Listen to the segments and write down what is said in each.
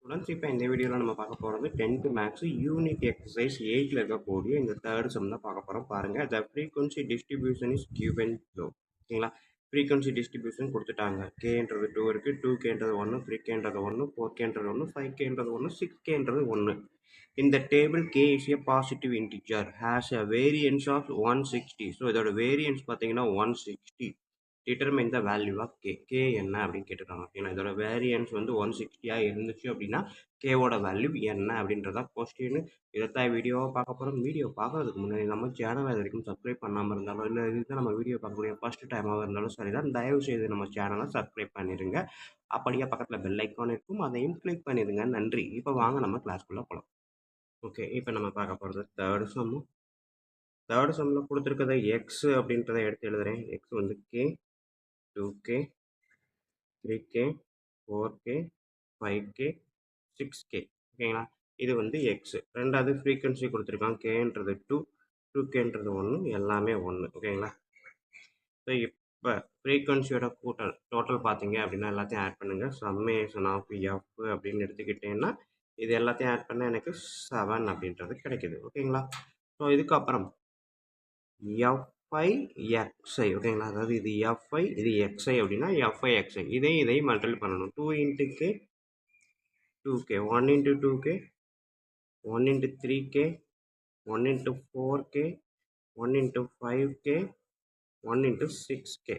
Students இப்போ இந்த வீடியோவில் நம்ம பார்க்க போகிறது 10th மேக்ஸ் யூனிட் எக்ஸசைஸ் 8ல் இருக்கக்கூடிய இந்த தேர்ட் சம் தான் பார்க்க போகிறோம். பாருங்கள், the frequency distribution is given below. ஓகேங்களா? ஃப்ரீக்வன்சி டிஸ்ட்ரிபியூஷன் கொடுத்துட்டாங்க. கேன்றது 2 இருக்குது, 2Kன்றது 1, 3Kன்றது 1, 4Kன்றது 1, 5Kன்றது 1, 6Kன்றது 1. இந்த table K is a positive integer has a variance of 160. So இதோட வேரியன்ஸ் பார்த்தீங்கன்னா 160. Determine the value of K என்ன அப்படின்னு கேட்டிருக்காங்க. ஓகேங்களா? இதோட வேரியன்ஸ் வந்து 160 இருந்துச்சு அப்படின்னா கேவோட வேல்யூ என்ன அப்படின்றதா கொஸ்டின். இதைத்தான் வீடியோவாக பார்க்க போகிறோம். வீடியோ பார்க்கறதுக்கு முன்னாடி நம்ம சேனல் இது வரைக்கும் சப்ஸ்கிரைப் பண்ணாமல் இருந்தாலும் இல்லை இதுதான் நம்ம வீடியோ பார்க்கக்கூடிய ஃபர்ஸ்ட் டைமாக இருந்தாலும் சரி தான், தயவு செய்து நம்ம சேனலை சப்ஸ்கிரைப் பண்ணிடுங்க. அப்படியே பக்கத்தில் பெல் ஐக்கான் இருக்கும், அதையும் கிளிக் பண்ணிடுங்க. நன்றி. இப்போ வாங்க நம்ம கிளாஸ்க்குள்ளே போகலாம். ஓகே, இப்போ நம்ம பார்க்க போகிறது தேர்ட் சம்மு. தேர்ட் சம்மில் கொடுத்துருக்கத எக்ஸ் அப்படின்றத எடுத்து எழுதுகிறேன். எக்ஸ் வந்து K, 2K, 3K, 4K, 5K, 6K. ஓகேங்களா? இது வந்து எக்ஸ். ரெண்டாவது ஃப்ரீக்வன்சி கொடுத்துருக்காங்க. கேன்றது 2, 2Kன்றது 1, எல்லாமே 1. ஓகேங்களா? ஸோ இப்போ ஃப்ரீக்வன்சியோட கூட்டல் டோட்டல் பார்த்தீங்க அப்படின்னா எல்லாத்தையும் ஆட் பண்ணுங்கள். சம்மேஷன் ஆஃப் எஃப் அப்படின்னு எடுத்துக்கிட்டேன்னா இது எல்லாத்தையும் ஆட் பண்ணால் எனக்கு 7 அப்படின்றது கிடைக்குது. ஓகேங்களா? ஸோ இதுக்கப்புறம் எஃப்ஐ எக்ஸ்ஐ. ஓகேங்களா? அதாவது இது எஃப்ஐ, இது எக்ஸ்ஐ அப்படின்னா எஃப்ஐ எக்ஸ்ஐ இதை மல்டிபிள் பண்ணணும். 2 into k, 2K, 1 into 2K, 1 into 3K, 1 into 4K, 1 into 5K, 1 into 6K.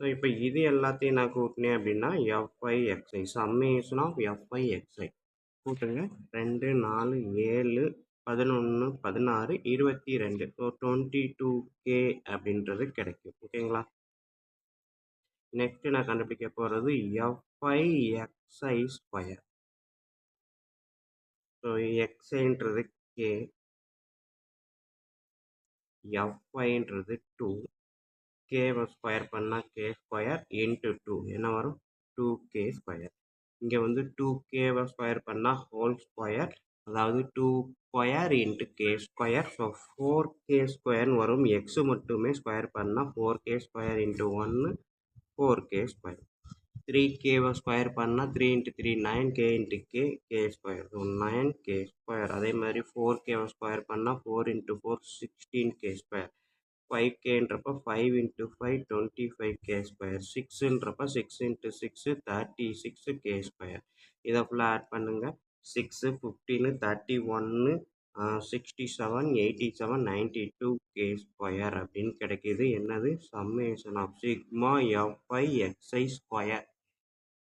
So இப்போ இது எல்லாத்தையும் நான் கூட்டினேன் அப்படின்னா f i x i, summation of f i x i கூட்டுங்க. 2, 4, 7, 11, 16, 22. ஸோ 22K அப்படின்றது கிடைக்கும். ஓகேங்களா? நெக்ஸ்ட் நான் கண்டுபிடிக்க போகிறது எஃப்ஐ எக்ஸ்ஐ ஸ்கொயர். ஸோ எக்ஸ்ஐன்றது கே, எஃப்ஐன்றது 2, கேவை ஸ்கொயர் பண்ணால் கே ஸ்கொயர் இன்ட்டு 2 என்ன வரும்? 2K square. இங்கே வந்து 2Kவை ஸ்கொயர் பண்ணால் ஹோல் ஸ்கொயர், அதாவது 2 square into k square. So 4K ஸ்கொயர்னு வரும். எக்ஸு மட்டுமே ஸ்கொயர் பண்ணால் 4K square into 1, 4K square. 3Kவை ஸ்கொயர் பண்ணால் 3 into 3 9K into k square. So 9K square. அதே மாதிரி 4Kவை ஸ்கொயர் பண்ணால் 4 இன்ட்டு 4 16K ஸ்கொயர். 5Kன்றப்போ 5 இன்ட்டு 5 25K ஸ்கொயர். 6ன்றப்போ 6 இன்ட்டு 6 36K ஸ்கொயர். இதை ஃபுல்லாக ஆட் பண்ணுங்கள். 6, 15, 31, 67, 87, 92K ஸ்கொயர் அப்படின்னு கிடைக்கிது. என்னது? Summation of sigma f i x i square.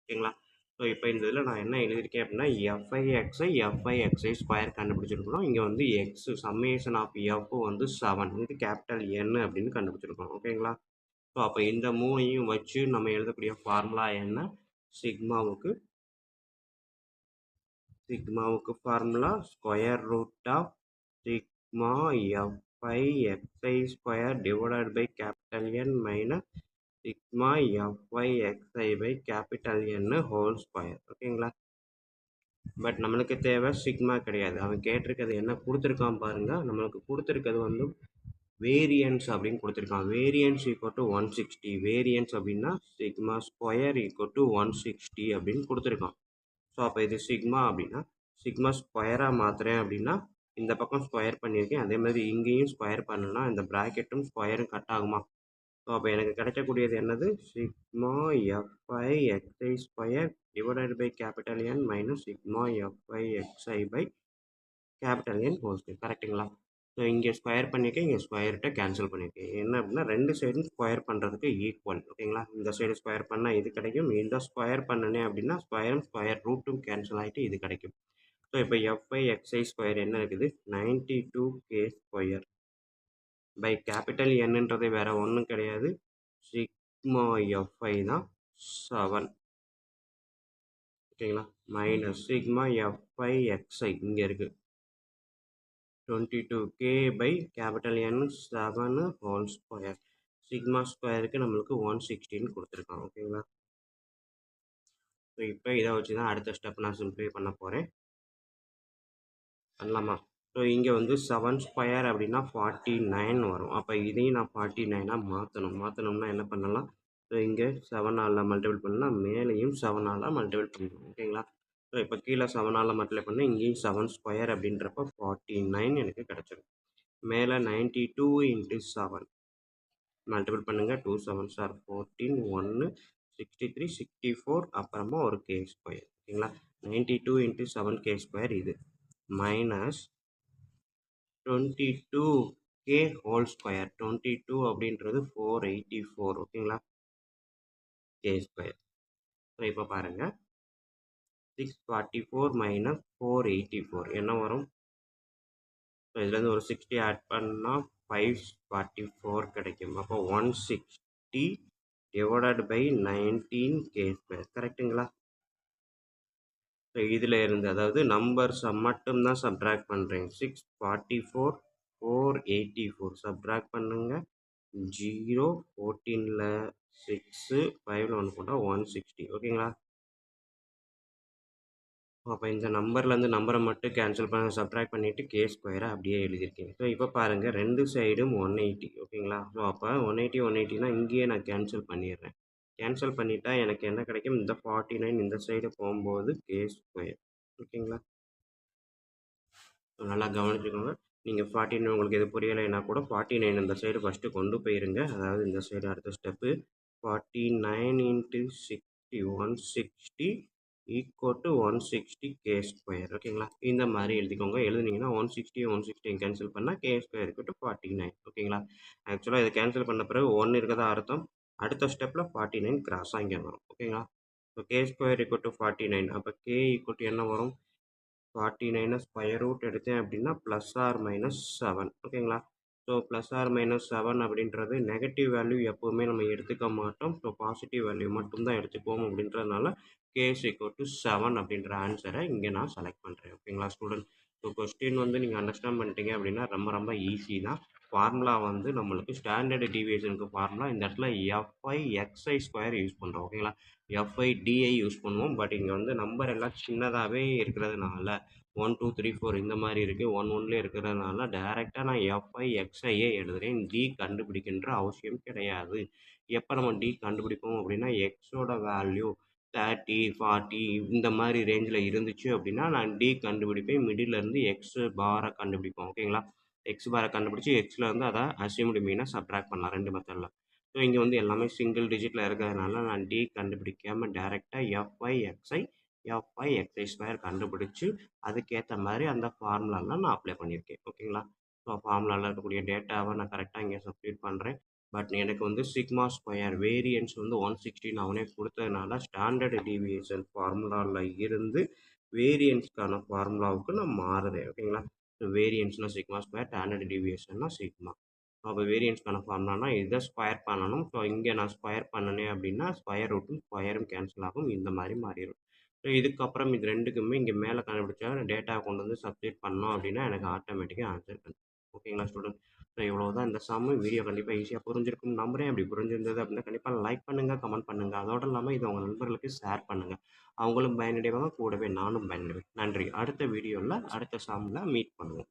ஓகேங்களா? ஸோ இப்போ இந்த இதில் நான் என்ன எழுதியிருக்கேன் அப்படின்னா எஃப்ஐ எக்ஸ்ஐ ஸ்கொயர் கண்டுபிடிச்சிருக்கணும். இங்கே வந்து எக்ஸ் சம்மேஷன் ஆஃப் எஃப் வந்து 7, இது கேபிட்டல் என் அப்படின்னு கண்டுபிடிச்சிருக்கோம். ஓகேங்களா? ஸோ அப்போ இந்த மூணையும் வச்சு நம்ம எழுதக்கூடிய ஃபார்முலா என்ன? சிக்மாவுக்கு formula square root of sigma f i x i square divided by capital N minus sigma f i x i by capital N whole square. ஓகேங்களா? பட் நம்மளுக்கு தேவை சிக்மா கிடையாது. அவன் கேட்டிருக்கிறது என்ன கொடுத்துருக்கான் பாருங்க. நம்மளுக்கு கொடுத்துருக்கிறது வந்து வேரியன்ஸ் அப்படின்னு கொடுத்துருக்கான். Variance equal to 160. வேரியன்ஸ் அப்படின்னா சிக்மா ஸ்கொயர் ஈக்குவல் டு 160 அப்படின்னு கொடுத்துருக்கான். ஸோ அப்போ இது சிக்மா அப்படின்னா சிக்மா ஸ்கொயராக மாற்றுறேன் அப்படின்னா இந்த பக்கம் ஸ்கொயர் பண்ணியிருக்கேன். அதே மாதிரி இங்கேயும் ஸ்கொயர் பண்ணனா இந்த ப்ராக்கெட்டும் ஸ்கொயரும் கட் ஆகுமா? ஸோ அப்போ எனக்கு கிடைக்கக்கூடியது என்னது? Sigma f i x i square divided by capital N minus sigma f i x i by capital N whole square. கரெக்டுங்களா? ஸோ இங்கே ஸ்கொயர் பண்ணியிருக்கேன், இங்கே ஸ்கொயர்கிட்ட கேன்சல் பண்ணியிருக்கேன். என்ன அப்படின்னா ரெண்டு சைடும் ஸ்கொயர் பண்ணுறதுக்கு ஈக்குவல். ஓகேங்களா? இந்த சைடு ஸ்கொயர் பண்ணால் இது கிடைக்கும், இந்த ஸ்கொயர் பண்ணினேன் அப்படின்னா ஸ்கொயர் ரூட்டும் கேன்சல் ஆகிட்டு இது கிடைக்கும். ஸோ இப்போ எஃப்ஐ எக்ஸ்ஐ ஸ்கொயர் என்ன இருக்குது? 92K ஸ்கொயர் பை கேபிட்டல் என்னன்றது வேறு ஒன்றும் கிடையாது, சிக்மா எஃப்ஐ தான் 7. ஓகேங்களா? மைனஸ் சிக்மா எஃப்ஐ எக்ஸ்ஐ இங்கே இருக்குது 22K by capital n 7 whole square. Sigma ஸ்கொயருக்கு நம்மளுக்கு 160 கொடுத்துருக்கான். ஓகேங்களா? ஸோ இப்போ இதை வச்சு தான் அடுத்த ஸ்டெப் நான் சிம்பிளை பண்ண போகிறேன். பண்ணலாமா? ஸோ இங்கே வந்து 7 ஸ்கொயர் அப்படின்னா 49 வரும். அப்போ இதையும் நான் 49ஆக மாற்றணும்னா என்ன பண்ணலாம்? ஸோ இங்கே 7ஆல் மல்டிபிள் பண்ணலாம், மேலேயும் 7ஆல் மல்டிபிள் பண்ணணும். ஓகேங்களா? ஸோ இப்போ கீழே 7ஆல் மல்டிப்ளை பண்ணால் இங்கேயும் 7 ஸ்கொயர் அப்படின்றப்ப 49 எனக்கு கிடச்சிரும். மேலே 92 இன்ட்டு 7 மல்டிபிள் பண்ணுங்கள். 2 7s are 14 1 63 64 அப்புறமா ஒரு கே ஸ்கொயர். ஓகேங்களா? 92 இன்ட்டு 7 கே ஸ்கொயர் இது மைனஸ் 22 கே ஹோல் ஸ்கொயர். 22 அப்படின்றது 484. ஓகேங்களா? K square. ஸோ இப்போ பாருங்கள் 644 மைனஸ் 484 என்ன வரும்? ஸோ இதுலேருந்து ஒரு 60 ஆட் பண்ணால் 544 கிடைக்கும். அப்போ 160 டிவைடட் பை 19 கே ஸ்கொயர். கரெக்டுங்களா? ஸோ இதில் இருந்து அதாவது நம்பர்ஸை மட்டும்தான் சப்ட்ராக்ட் பண்ணுறேன். 644 484 சப்ட்ராக்ட் பண்ணுங்க. 0 14ல் 6 5ல் 1 போட்டால் 160. ஓகேங்களா? அப்போ இந்த நம்பர்லேருந்து நம்பரை மட்டும் கேன்சல் பண்ண சப்ட்ராக்ட் பண்ணிவிட்டு கே ஸ்கொயரை அப்படியே எழுதியிருக்கேன். ஸோ இப்போ பாருங்கள் ரெண்டு சைடும் 180. ஓகேங்களா? ஸோ அப்போ 180 180னா இங்கேயே நான் கேன்சல் பண்ணிடுறேன். கேன்சல் பண்ணிட்டா எனக்கு என்ன கிடைக்கும்? இந்த 49 இந்த சைடு போகும்போது கே ஸ்கொயர். ஓகேங்களா? ஸோ நல்லா கவனிச்சுக்கோங்க. நீங்கள் 49 உங்களுக்கு எது புரியலைன்னா கூட 49 இந்த சைடு ஃபஸ்ட்டு கொண்டு போயிருங்க. அதாவது இந்த சைடு அடுத்த step 49 into 60 160 equal to 160 K square. ஓகேங்களா? இந்த மாதிரி எழுதிக்கோங்க. எழுதுனீங்கன்னா 160 160 கேன்சல் பண்ணால் கே ஸ்கொயர் ஈக்குவல் டு 49. ஓகேங்களா? ஆக்சுவலாக இதை கேன்சல் பண்ண பிறகு 1 இருக்கதா அர்த்தம். அடுத்த ஸ்டெப்பில் 49 கிராஸாக இங்கே வரும். ஓகேங்களா? So K square equal to 49. அப்போ கே ஈக்குவல் டு என்ன வரும்? 49 ஸ்கொயர் ரூட் எடுத்தேன் அப்படின்னா ப்ளஸ் ஆர் மைனஸ் 7. ஓகேங்களா? ஸோ ப்ளஸ் ஆர் மைனஸ் 7 அப்படின்றது நெகட்டிவ் வேல்யூ எப்போவுமே நம்ம எடுத்துக்க மாட்டோம். ஸோ பாசிட்டிவ் வேல்யூ மட்டும்தான் எடுத்துக்குவோம். அப்படின்றதுனால கே இஸ் ஈக்குவல் டு 7 அப்படின்ற ஆன்சரை இங்கே நான் செலக்ட் பண்ணுறேன். ஓகேங்களா ஸ்டூடெண்ட்? ஸோ கொஸ்டின் வந்து நீங்கள் அண்டர்ஸ்டாண்ட் பண்ணிட்டீங்க அப்படின்னா ரொம்ப ரொம்ப ஈஸி தான். ஃபார்முலா வந்து நம்மளுக்கு ஸ்டாண்டர்டு டீவியேஷனுக்கு ஃபார்முலா இந்த இடத்துல எஃப்ஐ எக்ஸ்ஐ ஸ்கொயர் யூஸ் பண்ணுறோம். ஓகேங்களா? எஃப்ஐ டிஐ யூஸ் பண்ணுவோம். பட் இங்கே வந்து நம்பர் எல்லாம் சின்னதாகவே இருக்கிறதுனால 1 2 3 4 இந்த மாதிரி இருக்குது. 1 1லே இருக்கிறதுனால டேரெக்டாக நான் எஃப்ஐ எக்ஸ்ஐயே எழுதுகிறேன். டி கண்டுபிடிக்கின்ற அவசியம் கிடையாது. எப்போ நம்ம டி கண்டுபிடிப்போம் அப்படின்னா எக்ஸோட வேல்யூ 30 40 இந்த மாதிரி ரேஞ்சில் இருந்துச்சு அப்படின்னா நான் டி கண்டுபிடிப்பேன். மிடிலேருந்து எக்ஸ் பாரை கண்டுபிடிப்போம். ஓகேங்களா? எக்ஸ் பாரை கண்டுபிடிச்சி எக்ஸ்லேருந்து அதை அசியூம்டு மீனை சப்ட்ராக்ட் பண்ணலாம் 2 மெத்தடில். ஸோ இங்கே வந்து எல்லாமே சிங்கிள் டிஜிட்டில் இருக்கிறதுனால நான் டி கண்டுபிடிக்காமல் டேரெக்டாக f i x i f i x i square கண்டுபிடிச்சி அதுக்கேற்ற மாதிரி அந்த ஃபார்முலாலாம் நான் அப்ளை பண்ணியிருக்கேன். ஓகேங்களா? ஸோ ஃபார்முலாவில் இருக்கக்கூடிய டேட்டாவை நான் கரெக்டாக இங்கே சப்ஸ்டிட்யூட் பண்ணுறேன். பட் எனக்கு வந்து சிக்மா ஸ்கொயர் வேரியன்ஸ் வந்து 160 அவனே கொடுத்ததுனால ஸ்டாண்டர்டு டீவியேஷன் ஃபார்முலாவில் இருந்து வேரியன்ஸ்க்கான ஃபார்முலாவுக்கு நான் மாறுறேன். ஓகேங்களா? ஸோ வேரியன்ஸ்னால் சிக்மா ஸ்கொயர், ஸ்டாண்டர்டு டீவியேஷன்னா சிக்மா. அப்போ வேரியன்ஸ்க்கான ஃபார்முலானா இதை ஸ்கொயர் பண்ணணும். ஸோ இங்கே நான் ஸ்கொயர் பண்ணினேன் அப்படின்னா ஸ்கொயர் ரூட்டும் ஸ்கொயரும் கேன்சல் ஆகும். இந்த மாதிரி மாறிடும். ஸோ இதுக்கப்புறம் இது ரெண்டுக்குமே இங்கே மேலே கண்டுபிடிச்சா டேட்டா கொண்டு வந்து சப்ஸ்டிட்யூட் பண்ணோம் அப்படின்னா எனக்கு ஆட்டோமேட்டிக்காக ஆன்சர் கிடைக்கும். ஓகேங்களா ஸ்டூடெண்ட்? ஸோ இவ்வளோ தான் இந்த சம்மு. வீடியோ கண்டிப்பாக ஈஸியாக புரிஞ்சிருக்கும்னு நம்புறேன். அப்படி புரிஞ்சிருந்தது அப்படின்னா கண்டிப்பாக லைக் பண்ணுங்கள், கமெண்ட் பண்ணுங்கள். அதோடு இல்லாமல் இதை உங்கள் நண்பர்களுக்கு ஷேர் பண்ணுங்கள். அவங்களும் பயனடைவாங்க, கூடவே நானும் பயனடைவேன். நன்றி. அடுத்த வீடியோவில் அடுத்த சம்மில் மீட் பண்ணுவோம்.